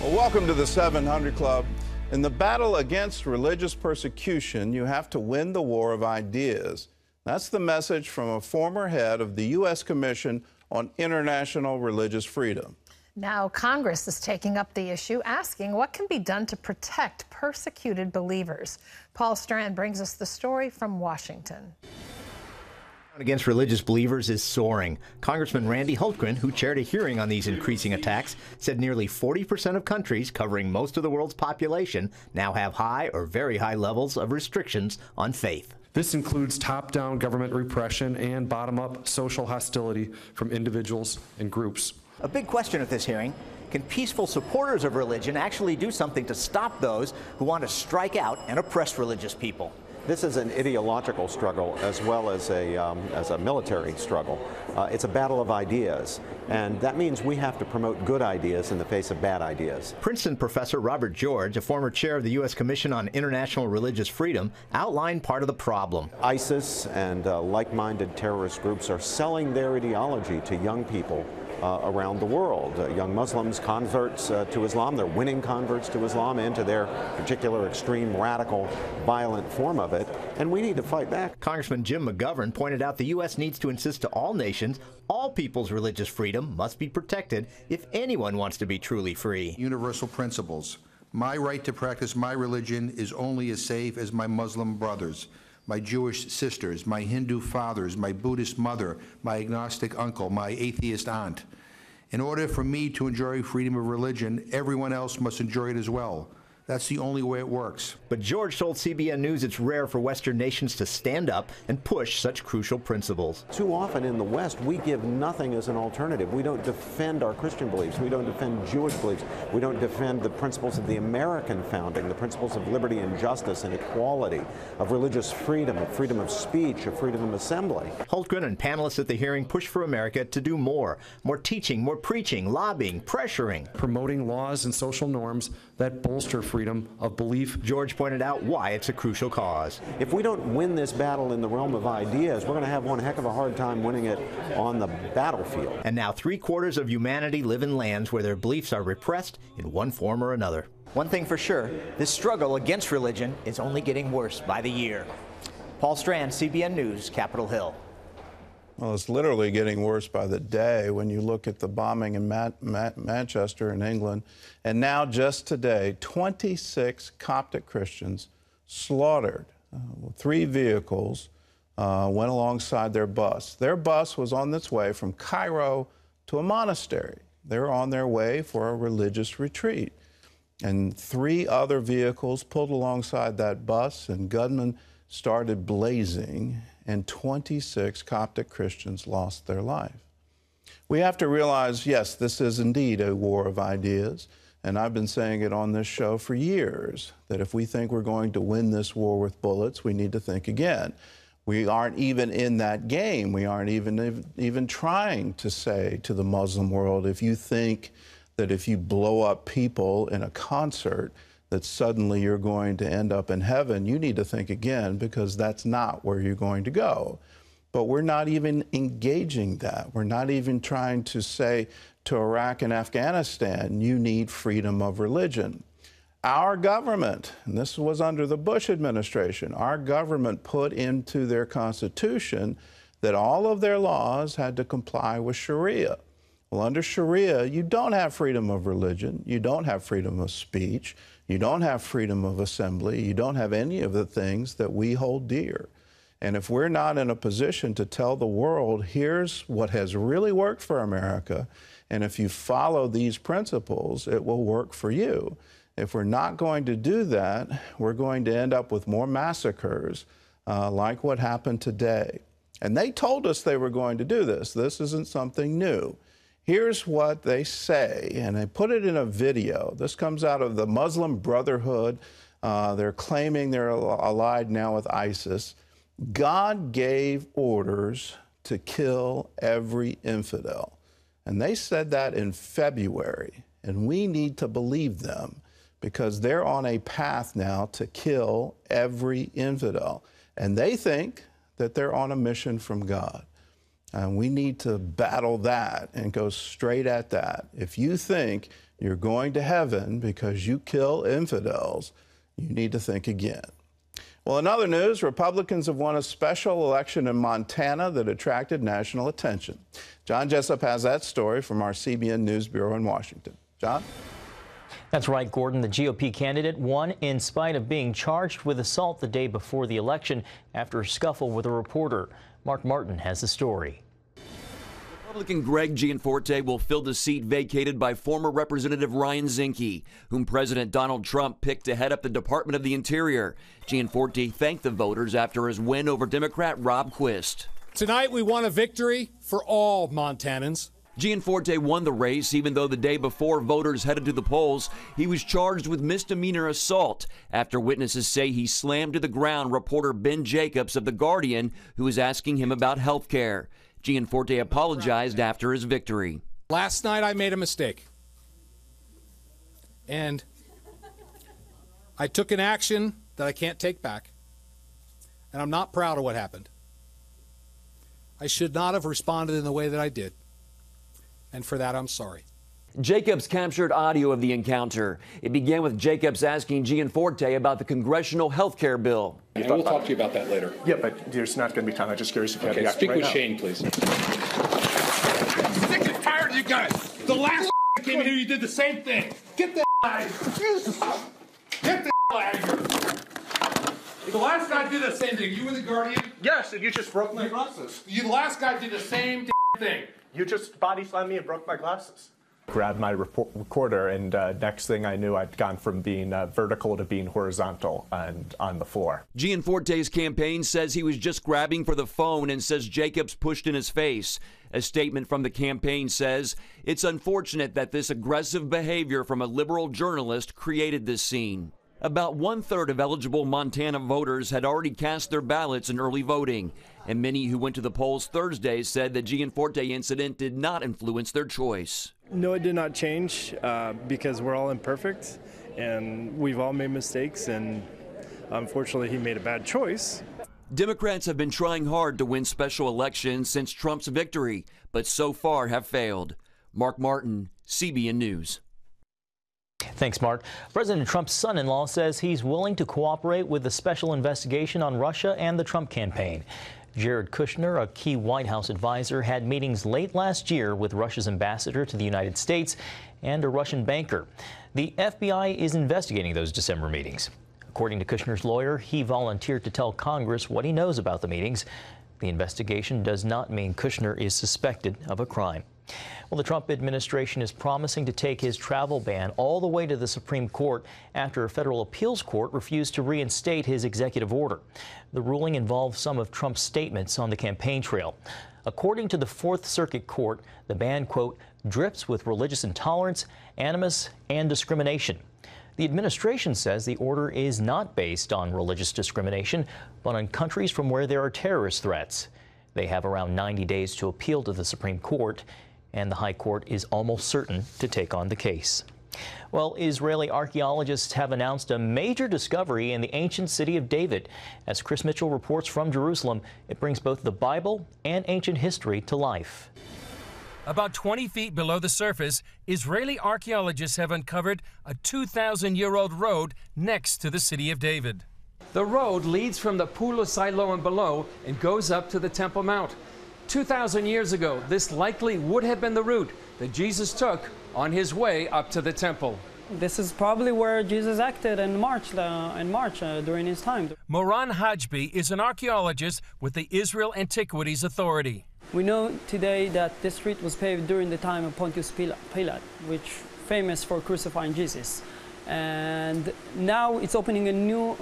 Well, welcome to the 700 Club. In the battle against religious persecution, you have to win the war of ideas. That's the message from a former head of the U.S. Commission on International Religious Freedom. Now Congress is taking up the issue, asking what can be done to protect persecuted believers. Paul Strand brings us the story from Washington. Against religious believers is soaring. Congressman Randy Hultgren, who chaired a hearing on these increasing attacks, said nearly 40% of countries covering most of the world's population now have high or very high levels of restrictions on faith. This includes top-down government repression and bottom-up social hostility from individuals and groups. A big question at this hearing: can peaceful supporters of religion actually do something to stop those who want to strike out and oppress religious people? This is an ideological struggle as well as a military struggle. It's a battle of ideas, and that means we have to promote good ideas in the face of bad ideas. Princeton professor Robert George, a former chair of the U.S. Commission on International Religious Freedom, outlined part of the problem. ISIS and like-minded terrorist groups are selling their ideology to young people around the world. Young Muslims, converts to Islam, they're winning converts to Islam and to their particular extreme, radical, violent form of it, and we need to fight back. Congressman Jim McGovern pointed out the U.S. needs to insist to all nations all people's religious freedom must be protected if anyone wants to be truly free. Universal principles. My right to practice my religion is only as safe as my Muslim brothers, my Jewish sisters, my Hindu fathers, my Buddhist mother, my agnostic uncle, my atheist aunt. In order for me to enjoy freedom of religion, everyone else must enjoy it as well. That's the only way it works. But George told CBN News it's rare for Western nations to stand up and push such crucial principles. Too often in the West, we give nothing as an alternative. We don't defend our Christian beliefs. We don't defend Jewish beliefs. We don't defend the principles of the American founding, the principles of liberty and justice and equality, of religious freedom, of freedom of speech, of freedom of assembly. Hultgren and panelists at the hearing pushed for America to do more teaching, more preaching, lobbying, pressuring. Promoting laws and social norms that bolster freedom of belief. George pointed out why it's a crucial cause. If we don't win this battle in the realm of ideas, we're going to have one heck of a hard time winning it on the battlefield. And now 3/4 of humanity live in lands where their beliefs are repressed in one form or another. One thing for sure, this struggle against religion is only getting worse by the year. Paul Strand, CBN News, Capitol Hill. Well, it's literally getting worse by the day when you look at the bombing in Manchester in England. And now, just today, 26 Coptic Christians slaughtered. 3 vehicles went alongside their bus. Their bus was on its way from Cairo to a monastery. They were on their way for a religious retreat. And 3 other vehicles pulled alongside that bus, and gunmen started blazing, and 26 Coptic Christians lost their life. We have to realize, yes, this is indeed a war of ideas, and I've been saying it on this show for years, that if we think we're going to win this war with bullets, we need to think again. We aren't even in that game. We aren't even trying to say to the Muslim world, if you think that if you blow up people in a concert, that suddenly you're going to end up in heaven, you need to think again, because that's not where you're going to go. But we're not even engaging that. We're not even trying to say to Iraq and Afghanistan, you need freedom of religion. Our government, and this was under the Bush administration, our government put into their constitution that all of their laws had to comply with Sharia. Well, under Sharia, you don't have freedom of religion, you don't have freedom of speech, you don't have freedom of assembly, you don't have any of the things that we hold dear. And if we're not in a position to tell the world, here's what has really worked for America, and if you follow these principles, it will work for you. If we're not going to do that, we're going to end up with more massacres like what happened today. And they told us they were going to do this. This isn't something new. Here's what they say, and they put it in a video. This comes out of the Muslim Brotherhood. They're claiming they're allied now with ISIS. God gave orders to kill every infidel. And they said that in February, and we need to believe them because they're on a path now to kill every infidel. And they think that they're on a mission from God. And we need to battle that and go straight at that. If you think you're going to heaven because you kill infidels, you need to think again. Well, in other news, Republicans have won a special election in Montana that attracted national attention. John Jessup has that story from our CBN News Bureau in Washington. John? That's right, Gordon. The GOP candidate won in spite of being charged with assault the day before the election after a scuffle with a reporter. Mark Martin has the story. Republican Greg Gianforte will fill the seat vacated by former Representative Ryan Zinke, whom President Donald Trump picked to head up the Department of the Interior. Gianforte thanked the voters after his win over Democrat Rob Quist. Tonight we won a victory for all Montanans. Gianforte won the race even though the day before voters headed to the polls, he was charged with misdemeanor assault after witnesses say he slammed to the ground reporter Ben Jacobs of The Guardian, who was asking him about health care. Gianforte apologized after his victory. Last night I made a mistake. And I took an action that I can't take back. And I'm not proud of what happened. I should not have responded in the way that I did. And for that, I'm sorry. Jacobs captured audio of the encounter. It began with Jacobs asking Gianforte about the congressional health care bill. And we'll talk to you about that later. Yeah, but there's not going to be time. I'm just curious if you have the action Speak right with now. Shane, please. I'm sick and tired of you guys. The last I came here, you did the same thing. Get the out of here. Jesus. Get the out of here. The last guy did the same thing. You were the Guardian? Yes, and you just broke my glasses. The last guy did the same thing. You just body slammed me and broke my glasses. Grabbed my recorder, and next thing I knew, I'd gone from being vertical to being horizontal and on the floor. Gianforte's campaign says he was just grabbing for the phone and says Jacobs pushed in his face. A statement from the campaign says, "It's unfortunate that this aggressive behavior from a liberal journalist created this scene." About 1/3 of eligible Montana voters had already cast their ballots in early voting, and many who went to the polls Thursday said the Gianforte incident did not influence their choice. No, it did not change because we're all imperfect and we've all made mistakes, and unfortunately he made a bad choice. Democrats have been trying hard to win special elections since Trump's victory, but so far have failed. Mark Martin, CBN News. Thanks, Mark. President Trump's son-in-law says he's willing to cooperate with the special investigation on Russia and the Trump campaign. Jared Kushner, a key White House advisor, had meetings late last year with Russia's ambassador to the United States and a Russian banker. The FBI is investigating those December meetings. According to Kushner's lawyer, he volunteered to tell Congress what he knows about the meetings. The investigation does not mean Kushner is suspected of a crime. Well, the Trump administration is promising to take his travel ban all the way to the Supreme Court after a federal appeals court refused to reinstate his executive order. The ruling involves some of Trump's statements on the campaign trail. According to the Fourth Circuit Court, the ban, quote, drips with religious intolerance, animus, and discrimination. The administration says the order is not based on religious discrimination, but on countries from where there are terrorist threats. They have around 90 days to appeal to the Supreme Court, and the High Court is almost certain to take on the case. Well, Israeli archaeologists have announced a major discovery in the ancient city of David. As Chris Mitchell reports from Jerusalem, it brings both the Bible and ancient history to life. About 20 feet below the surface, Israeli archaeologists have uncovered a 2,000-year-old road next to the city of David. The road leads from the Pool of Siloam below and goes up to the Temple Mount. 2,000 years ago, this likely would have been the route that Jesus took on his way up to the temple. This is probably where Jesus acted in March during his time. Moran Hajbi is an archaeologist with the Israel Antiquities Authority. We know today that this street was paved during the time of Pontius Pilate, which famous for crucifying Jesus. And now it's opening a new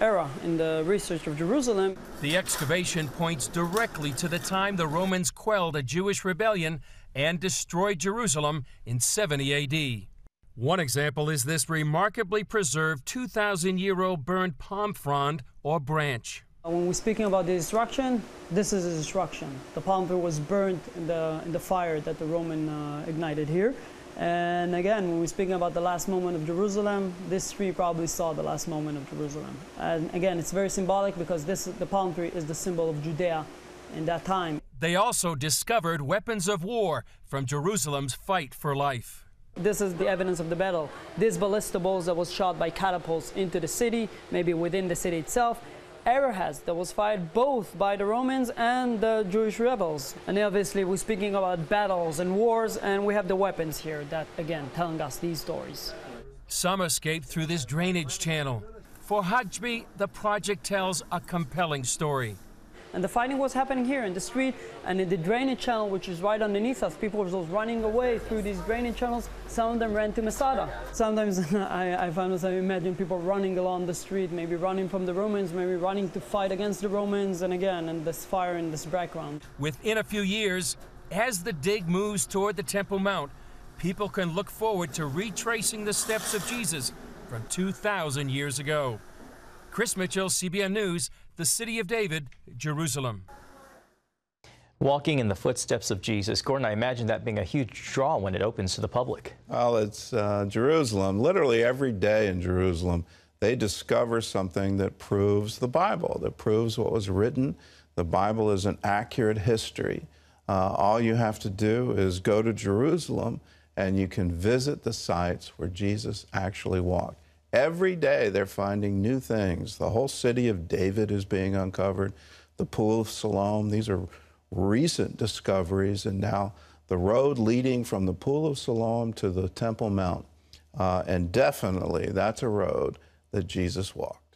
era in the research of Jerusalem. The excavation points directly to the time the Romans quelled a Jewish rebellion and destroyed Jerusalem in 70 A.D. One example is this remarkably preserved 2,000-year-old burned palm frond or branch. When we're speaking about the destruction, this is a destruction. The palm tree was burned in the fire that the Roman ignited here. And again, when we're speaking about the last moment of Jerusalem, this tree probably saw the last moment of Jerusalem. And again, it's very symbolic because the palm tree is the symbol of Judea in that time. They also discovered weapons of war from Jerusalem's fight for life. This is the evidence of the battle. These ballista balls that was shot by catapults into the city, maybe within the city itself. Arrowheads that was fired both by the Romans and the Jewish rebels. And obviously we're speaking about battles and wars, and we have the weapons here that, again, telling us these stories. Some escaped through this drainage channel. For Hajbi, the project tells a compelling story. And the fighting was happening here in the street and in the drainage channel, which is right underneath us. People were just running away through these drainage channels. Some of them ran to Masada. Sometimes I find myself imagine people running along the street, maybe running from the Romans, maybe running to fight against the Romans, and again, and this fire in this background. Within a few years, as the dig moves toward the Temple Mount, people can look forward to retracing the steps of Jesus from 2,000 years ago. Chris Mitchell, CBN News, the City of David, Jerusalem. Walking in the footsteps of Jesus. Gordon, I imagine that being a huge draw when it opens to the public. Well, it's Jerusalem. Literally every day in Jerusalem, they discover something that proves the Bible, that proves what was written. The Bible is an accurate history. All you have to do is go to Jerusalem and you can visit the sites where Jesus actually walked. Every day they're finding new things. The whole city of David is being uncovered, the Pool of Siloam. These are recent discoveries, and now the road leading from the Pool of Siloam to the Temple Mount. And definitely that's a road that Jesus walked.